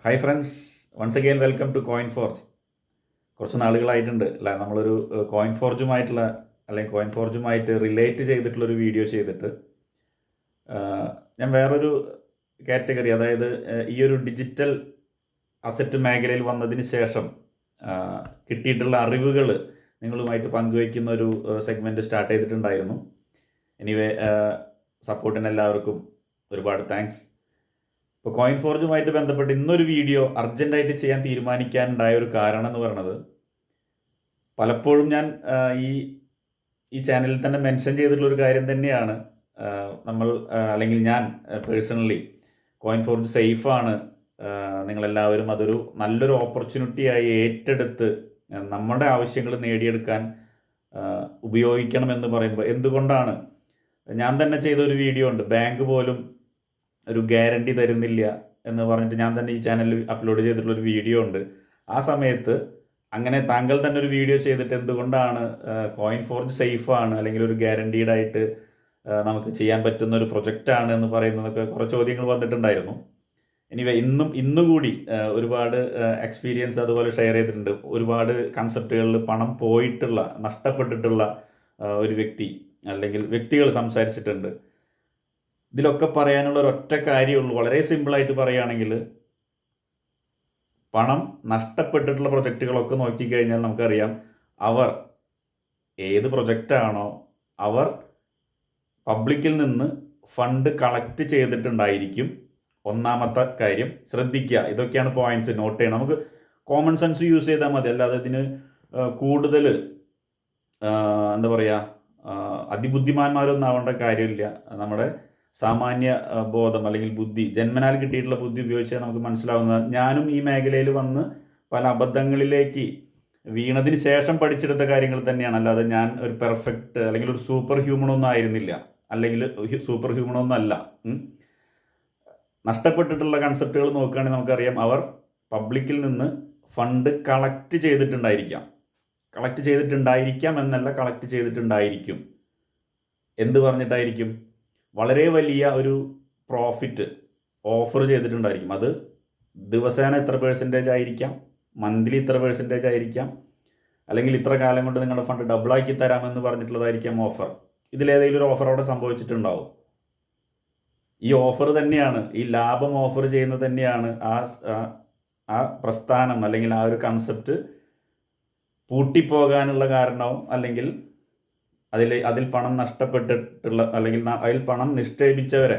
Hi friends, once again welcome to Coin Forge. കുറച്ച് നാളുകളായിട്ടുണ്ട് അല്ല നമ്മളൊരു കോയിൻ ഫോർജുമായിട്ടുള്ള അല്ലെങ്കിൽ കോയിൻ ഫോർജുമായിട്ട് റിലേറ്റ് ചെയ്തിട്ടുള്ളൊരു വീഡിയോ ചെയ്തിട്ട്. ഞാൻ വേറൊരു കാറ്റഗറി, അതായത് ഈ ഒരു ഡിജിറ്റൽ അസറ്റ് മേഖലയിൽ വന്നതിന് ശേഷം കിട്ടിയിട്ടുള്ള അറിവുകൾ നിങ്ങളുമായിട്ട് പങ്കുവയ്ക്കുന്ന ഒരു സെഗ്മെൻറ്റ് സ്റ്റാർട്ട് ചെയ്തിട്ടുണ്ടായിരുന്നു. എനിവേ, സപ്പോർട്ടിന് എല്ലാവർക്കും ഒരുപാട് താങ്ക്സ്. ഇപ്പോൾ കോയിൻ ഫോർജുമായിട്ട് ബന്ധപ്പെട്ട് ഇന്നൊരു വീഡിയോ അർജൻറ്റായിട്ട് ചെയ്യാൻ തീരുമാനിക്കാനുണ്ടായ ഒരു കാരണം എന്ന് പറയുന്നത്, പലപ്പോഴും ഞാൻ ഈ ചാനലിൽ തന്നെ മെൻഷൻ ചെയ്തിട്ടുള്ളൊരു കാര്യം തന്നെയാണ്. നമ്മൾ അല്ലെങ്കിൽ ഞാൻ പേഴ്സണലി കോയിൻ ഫോർജ് സേഫാണ്, നിങ്ങളെല്ലാവരും അതൊരു നല്ലൊരു ഓപ്പർച്യൂണിറ്റിയായി ഏറ്റെടുത്ത് നമ്മുടെ ആവശ്യങ്ങൾ നേടിയെടുക്കാൻ ഉപയോഗിക്കണമെന്ന് പറയുമ്പോൾ, എന്തുകൊണ്ടാണ് ഞാൻ തന്നെ ചെയ്തൊരു വീഡിയോ ഉണ്ട്, ബാങ്ക് പോലും ഒരു ഗ്യാരണ്ടി തരുന്നില്ല എന്ന് പറഞ്ഞിട്ട് ഞാൻ തന്നെ ഈ ചാനലിൽ അപ്ലോഡ് ചെയ്തിട്ടുള്ളൊരു വീഡിയോ ഉണ്ട്. ആ സമയത്ത് അങ്ങനെ താങ്കൾ തന്നെ ഒരു വീഡിയോ ചെയ്തിട്ട് എന്തുകൊണ്ടാണ് കോയിൻ ഫോർജ് സേഫാണ് അല്ലെങ്കിൽ ഒരു ഗ്യാരണ്ടീഡ് ആയിട്ട് നമുക്ക് ചെയ്യാൻ പറ്റുന്ന ഒരു പ്രൊജക്റ്റാണ് എന്ന് പറയുന്നതൊക്കെ കുറേ ചോദ്യങ്ങൾ വന്നിട്ടുണ്ടായിരുന്നു. എനിവേ, ഇന്നുകൂടി ഒരുപാട് എക്സ്പീരിയൻസ് അതുപോലെ ഷെയർ ചെയ്തിട്ടുണ്ട്. ഒരുപാട് കൺസെപ്റ്റുകളിൽ പണം പോയിട്ടുള്ള, നഷ്ടപ്പെട്ടിട്ടുള്ള ഒരു വ്യക്തി അല്ലെങ്കിൽ വ്യക്തികൾ സംസാരിച്ചിട്ടുണ്ട്. ഇതിലൊക്കെ പറയാനുള്ള ഒരൊറ്റ കാര്യമുള്ളൂ. വളരെ സിമ്പിളായിട്ട് പറയുകയാണെങ്കിൽ, പണം നഷ്ടപ്പെട്ടിട്ടുള്ള പ്രൊജക്റ്റുകളൊക്കെ നോക്കിക്കഴിഞ്ഞാൽ നമുക്കറിയാം, അവർ ഏത് പ്രൊജക്റ്റാണോ അവർ പബ്ലിക്കിൽ നിന്ന് ഫണ്ട് കളക്ട് ചെയ്തിട്ടുണ്ടായിരിക്കും. ഒന്നാമത്തെ കാര്യം ശ്രദ്ധിക്കുക. ഇതൊക്കെയാണ് പോയിന്റ്സ്, നോട്ട് ചെയ്യണം. നമുക്ക് കോമൺ സെൻസ് യൂസ് ചെയ്താൽ മതി, അല്ലാതെ ഇതിന് കൂടുതൽ എന്താ പറയുക, അതിബുദ്ധിമാന്മാരൊന്നും ആവേണ്ട കാര്യമില്ല. നമ്മുടെ സാമാന്യ ബോധം അല്ലെങ്കിൽ ബുദ്ധി, ജന്മനാൽ കിട്ടിയിട്ടുള്ള ബുദ്ധി ഉപയോഗിച്ചാൽ നമുക്ക് മനസ്സിലാവുന്നത്. ഞാനും ഈ മേഖലയിൽ വന്ന് പല അബദ്ധങ്ങളിലേക്ക് വീണതിന് ശേഷം പഠിച്ചെടുത്ത കാര്യങ്ങൾ തന്നെയാണ്. അല്ലാതെ ഞാൻ ഒരു പെർഫെക്റ്റ് അല്ലെങ്കിൽ ഒരു സൂപ്പർ ഹ്യൂമണൊന്നും ആയിരുന്നില്ല, അല്ലെങ്കിൽ സൂപ്പർ ഹ്യൂമണൊന്നും അല്ല. നഷ്ടപ്പെട്ടിട്ടുള്ള കൺസെപ്റ്റുകൾ നോക്കുകയാണെങ്കിൽ നമുക്കറിയാം, അവർ പബ്ലിക്കിൽ നിന്ന് ഫണ്ട് കളക്ട് ചെയ്തിട്ടുണ്ടായിരിക്കാം. കളക്ട് ചെയ്തിട്ടുണ്ടായിരിക്കാം എന്നല്ല, കളക്ട് ചെയ്തിട്ടുണ്ടായിരിക്കും. എന്ത് പറഞ്ഞിട്ടായിരിക്കും? വളരെ വലിയ ഒരു പ്രോഫിറ്റ് ഓഫർ ചെയ്തിട്ടുണ്ടായിരിക്കും. അത് ദിവസേന ഇത്ര പെർസെൻറ്റേജ് ആയിരിക്കാം, മന്ത്ലി ഇത്ര പെർസെൻറ്റേജ് ആയിരിക്കാം, അല്ലെങ്കിൽ ഇത്ര കാലം കൊണ്ട് നിങ്ങളുടെ ഫണ്ട് ഡബിളാക്കി തരാമെന്ന് പറഞ്ഞിട്ടുള്ളതായിരിക്കാം ഓഫർ. ഇതിലേതെങ്കിലും ഒരു ഓഫർ അവിടെ സംഭവിച്ചിട്ടുണ്ടാവും. ഈ ഓഫർ തന്നെയാണ്, ഈ ലാഭം ഓഫർ ചെയ്യുന്നത് തന്നെയാണ് ആ പ്രസ്ഥാനം അല്ലെങ്കിൽ ആ ഒരു പൂട്ടിപ്പോകാനുള്ള കാരണവും, അല്ലെങ്കിൽ അതിൽ പണം നഷ്ടപ്പെട്ടിട്ടുള്ള അല്ലെങ്കിൽ അതിൽ പണം നിക്ഷേപിച്ചവരെ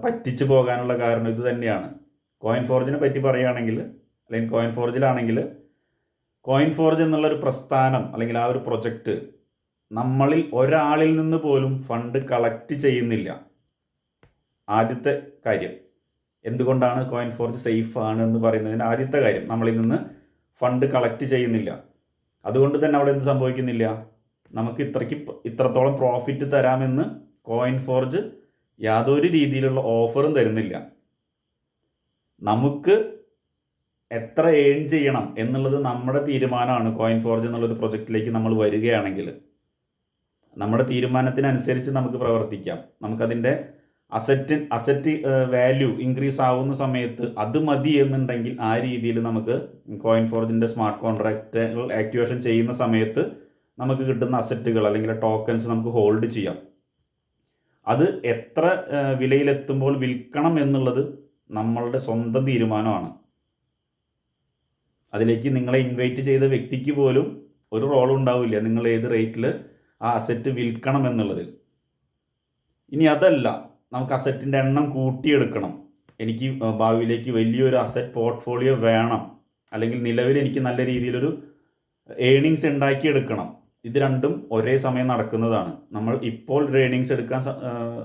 പറ്റിച്ചു പോകാനുള്ള കാരണം ഇത് തന്നെയാണ്. കോയിൻ ഫോർജിനെ പറ്റി പറയുകയാണെങ്കിൽ, അല്ലെങ്കിൽ കോയിൻ ഫോർജിലാണെങ്കിൽ, കോയിൻ ഫോർജ് എന്നുള്ളൊരു പ്രസ്ഥാനം അല്ലെങ്കിൽ ആ ഒരു പ്രൊജക്റ്റ് നമ്മളിൽ ഒരാളിൽ നിന്ന് പോലും ഫണ്ട് കളക്ട് ചെയ്യുന്നില്ല. ആദ്യത്തെ കാര്യം. എന്തുകൊണ്ടാണ് കോയിൻ ഫോർജ് സേഫ് ആണ് എന്ന് പറയുന്നതിന് ആദ്യത്തെ കാര്യം, നമ്മളിൽ നിന്ന് ഫണ്ട് കളക്ട് ചെയ്യുന്നില്ല. അതുകൊണ്ട് തന്നെ അവിടെ എന്ത് സംഭവിക്കുന്നില്ല, നമുക്ക് ഇത്രത്തോളം പ്രോഫിറ്റ് തരാമെന്ന് കോയിൻ ഫോർജ് യാതൊരു രീതിയിലുള്ള ഓഫറും തരുന്നില്ല. നമുക്ക് എത്ര ഏൺ ചെയ്യണം എന്നുള്ളത് നമ്മുടെ തീരുമാനമാണ്. കോയിൻ ഫോർജ് എന്നുള്ളൊരു പ്രൊജക്റ്റിലേക്ക് നമ്മൾ വരികയാണെങ്കിൽ നമ്മുടെ തീരുമാനത്തിനനുസരിച്ച് നമുക്ക് പ്രവർത്തിക്കാം. നമുക്കതിൻ്റെ അസറ്റ് വാല്യൂ ഇൻക്രീസ് ആവുന്ന സമയത്ത് അത് മതി എന്നുണ്ടെങ്കിൽ ആ രീതിയിൽ നമുക്ക് കോയിൻ ഫോർജിൻ്റെ സ്മാർട്ട് കോൺട്രാക്റ്റുകൾ ആക്ടിവേഷൻ ചെയ്യുന്ന സമയത്ത് നമുക്ക് കിട്ടുന്ന അസറ്റുകൾ അല്ലെങ്കിൽ ടോക്കൺസ് നമുക്ക് ഹോൾഡ് ചെയ്യാം. അത് എത്ര വിലയിലെത്തുമ്പോൾ വിൽക്കണം എന്നുള്ളത് നമ്മളുടെ സ്വന്തം തീരുമാനമാണ്. അതിലേക്ക് നിങ്ങളെ ഇൻവൈറ്റ് ചെയ്ത വ്യക്തിക്ക് പോലും ഒരു റോളും ഉണ്ടാവില്ല നിങ്ങൾ ഏത് റേറ്റിൽ ആ അസറ്റ് വിൽക്കണം എന്നുള്ളതിൽ. ഇനി അതല്ല, നമുക്ക് അസറ്റിൻ്റെ എണ്ണം കൂട്ടിയെടുക്കണം, എനിക്ക് ഭാവിയിലേക്ക് വലിയൊരു അസറ്റ് പോർട്ട്ഫോളിയോ വേണം, അല്ലെങ്കിൽ നിലവിൽ എനിക്ക് നല്ല രീതിയിലൊരു ഏണിങ്സ് ഉണ്ടാക്കിയെടുക്കണം. ഇത് രണ്ടും ഒരേ സമയം നടക്കുന്നതാണ്. നമ്മൾ ഇപ്പോൾ ഏണിങ്സ് എടുക്കാൻ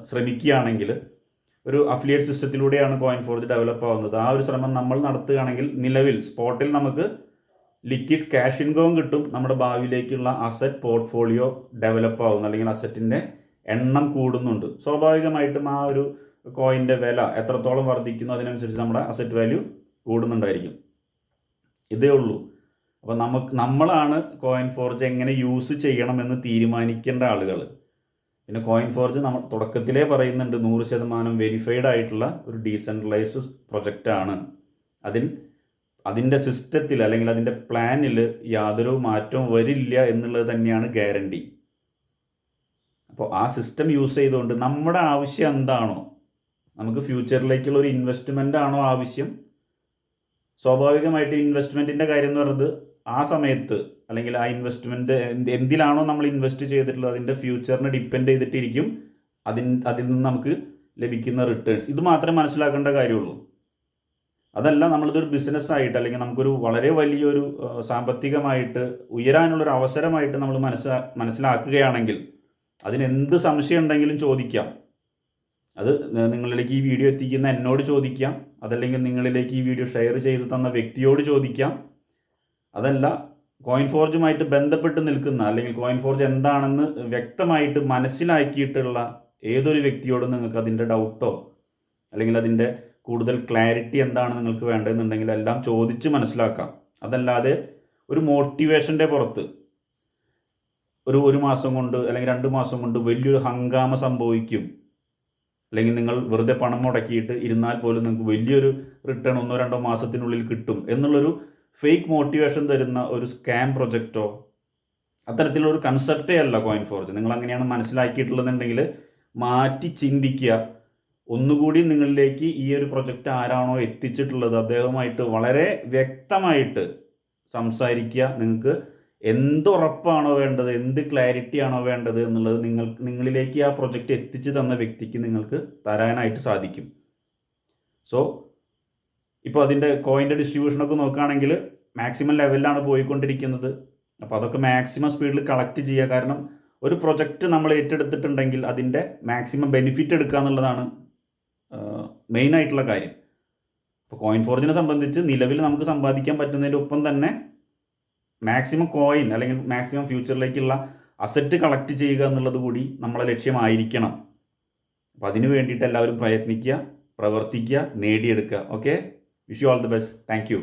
ശ്രമിക്കുകയാണെങ്കിൽ, ഒരു അഫിലിയേറ്റ് സിസ്റ്റത്തിലൂടെയാണ് കോയിൻ ഫോർജ് ഡെവലപ്പ് ആവുന്നത്. ആ ഒരു ശ്രമം നമ്മൾ നടത്തുകയാണെങ്കിൽ നിലവിൽ സ്പോട്ടിൽ നമുക്ക് ലിക്വിഡ് ക്യാഷ് ഇൻകം കിട്ടും, നമ്മുടെ ഭാവിയിലേക്കുള്ള അസറ്റ് പോർട്ട്ഫോളിയോ ഡെവലപ്പ് ആവുന്നു, അല്ലെങ്കിൽ അസറ്റിൻ്റെ എണ്ണം കൂടുന്നുണ്ട്. സ്വാഭാവികമായിട്ടും ആ ഒരു കോയിൻ്റെ വില എത്രത്തോളം വർദ്ധിക്കുന്നു അതിനനുസരിച്ച് നമ്മുടെ അസറ്റ് വാല്യൂ കൂടുന്നുണ്ടായിരിക്കും. ഇതേ ഉള്ളൂ. അപ്പോൾ നമ്മളാണ് കോയിൻ ഫോർജ് എങ്ങനെ യൂസ് ചെയ്യണമെന്ന് തീരുമാനിക്കേണ്ട ആളുകൾ. പിന്നെ കോയിൻ ഫോർജ് നമ്മൾ തുടക്കത്തിലേ പറയുന്നുണ്ട് 100% വെരിഫൈഡ് ആയിട്ടുള്ള ഒരു ഡീസെൻട്രലൈസ്ഡ് പ്രൊജക്റ്റാണ്. അതിൻ്റെ സിസ്റ്റത്തിൽ അല്ലെങ്കിൽ അതിൻ്റെ പ്ലാനിൽ യാതൊരു മാറ്റവും വരില്ല എന്നുള്ളത് തന്നെയാണ് ഗ്യാരണ്ടി. അപ്പോൾ ആ സിസ്റ്റം യൂസ് ചെയ്തുകൊണ്ട് നമ്മുടെ ആവശ്യം എന്താണോ, നമുക്ക് ഫ്യൂച്ചറിലേക്കുള്ള ഒരു ഇൻവെസ്റ്റ്മെൻ്റ് ആണോ ആവശ്യം, സ്വാഭാവികമായിട്ട് ഇൻവെസ്റ്റ്മെൻറ്റിൻ്റെ കാര്യം എന്ന് പറയുന്നത് ആ സമയത്ത് അല്ലെങ്കിൽ ആ ഇൻവെസ്റ്റ്മെൻറ്റ് എന്തിലാണോ നമ്മൾ ഇൻവെസ്റ്റ് ചെയ്തിട്ടുള്ളത് അതിൻ്റെ ഫ്യൂച്ചറിനെ ഡിപ്പെൻഡ് ചെയ്തിട്ടിരിക്കും അതിൽ നിന്ന് നമുക്ക് ലഭിക്കുന്ന റിട്ടേൺസ്. ഇത് മാത്രമേ മനസ്സിലാക്കേണ്ട കാര്യമുള്ളൂ. അതല്ല നമ്മളിതൊരു ബിസിനസ്സായിട്ട് അല്ലെങ്കിൽ നമുക്കൊരു വളരെ വലിയൊരു സാമ്പത്തികമായിട്ട് ഉയരാനുള്ളൊരു അവസരമായിട്ട് നമ്മൾ മനസ്സിലാക്കുകയാണെങ്കിൽ അതിനെന്ത് സംശയം ഉണ്ടെങ്കിലും ചോദിക്കാം. അത് നിങ്ങളിലേക്ക് ഈ വീഡിയോ എത്തിക്കുന്ന എന്നോട് ചോദിക്കാം, അതല്ലെങ്കിൽ നിങ്ങളിലേക്ക് ഈ വീഡിയോ ഷെയർ ചെയ്ത് തന്ന വ്യക്തിയോട് ചോദിക്കാം. അതല്ല കോയിൻ ഫോർജുമായിട്ട് ബന്ധപ്പെട്ട് നിൽക്കുന്ന അല്ലെങ്കിൽ കോയിൻ ഫോർജ് എന്താണെന്ന് വ്യക്തമായിട്ട് മനസ്സിലാക്കിയിട്ടുള്ള ഏതൊരു വ്യക്തിയോടും നിങ്ങൾക്ക് അതിൻ്റെ ഡൗട്ടോ അല്ലെങ്കിൽ അതിൻ്റെ കൂടുതൽ ക്ലാരിറ്റി എന്താണ് നിങ്ങൾക്ക് വേണ്ടതെന്നുണ്ടെങ്കിൽ എല്ലാം ചോദിച്ച് മനസ്സിലാക്കാം. അതല്ലാതെ ഒരു മോട്ടിവേഷൻ്റെ പുറത്ത് ഒരു മാസം കൊണ്ട് അല്ലെങ്കിൽ 2 മാസം കൊണ്ട് വലിയൊരു ഹംഗാമ സംഭവിക്കും, അല്ലെങ്കിൽ നിങ്ങൾ വെറുതെ പണം മുടക്കിയിട്ട് ഇരുന്നാൽ പോലും നിങ്ങൾക്ക് വലിയൊരു റിട്ടേൺ 1-2 മാസത്തിനുള്ളിൽ കിട്ടും എന്നുള്ളൊരു ഫേക്ക് മോട്ടിവേഷൻ തരുന്ന ഒരു സ്കാം പ്രൊജക്റ്റോ അത്തരത്തിലൊരു കൺസെപ്റ്റേ അല്ല കോയിൻ ഫോർജ്. നിങ്ങൾ അങ്ങനെയാണ് മനസ്സിലാക്കിയിട്ടുള്ളതെന്നുണ്ടെങ്കിൽ മാറ്റി ചിന്തിക്കുക. ഒന്നുകൂടി നിങ്ങളിലേക്ക് ഈ ഒരു പ്രൊജക്റ്റ് ആരാണോ എത്തിച്ചിട്ടുള്ളത് അദ്ദേഹവുമായിട്ട് വളരെ വ്യക്തമായിട്ട് സംസാരിക്കുക. നിങ്ങൾക്ക് എന്തുറപ്പാണോ വേണ്ടത്, എന്ത് ക്ലാരിറ്റി ആണോ വേണ്ടത് എന്നുള്ളത് നിങ്ങളിലേക്ക് ആ പ്രൊജക്റ്റ് എത്തിച്ച് തന്ന വ്യക്തിക്ക് നിങ്ങൾക്ക് തരാനായിട്ട് സാധിക്കും. സോ ഇപ്പോൾ അതിൻ്റെ കോയിൻ്റെ ഡിസ്ട്രിബ്യൂഷനൊക്കെ നോക്കുകയാണെങ്കിൽ മാക്സിമം ലെവലിലാണ് പോയിക്കൊണ്ടിരിക്കുന്നത്. അപ്പോൾ അതൊക്കെ മാക്സിമം സ്പീഡിൽ കളക്ട് ചെയ്യുക. കാരണം ഒരു പ്രൊജക്റ്റ് നമ്മൾ ഏറ്റെടുത്തിട്ടുണ്ടെങ്കിൽ അതിൻ്റെ മാക്സിമം ബെനിഫിറ്റ് എടുക്കുക എന്നുള്ളതാണ് മെയിനായിട്ടുള്ള കാര്യം. അപ്പോൾ കോയിൻ ഫോർജിനെ സംബന്ധിച്ച് നിലവിൽ നമുക്ക് സമ്പാദിക്കാൻ പറ്റുന്നതിൻ്റെ ഒപ്പം തന്നെ മാക്സിമം കോയിൻ അല്ലെങ്കിൽ മാക്സിമം ഫ്യൂച്ചറിലേക്കുള്ള അസറ്റ് കളക്ട് ചെയ്യുക എന്നുള്ളത് കൂടി നമ്മളെ ലക്ഷ്യമായിരിക്കണം. അപ്പോൾ അതിന് വേണ്ടിയിട്ട് എല്ലാവരും പ്രയത്നിക്കുക, പ്രവർത്തിക്കുക, നേടിയെടുക്കുക. Okay, wish you all the best. Thank you.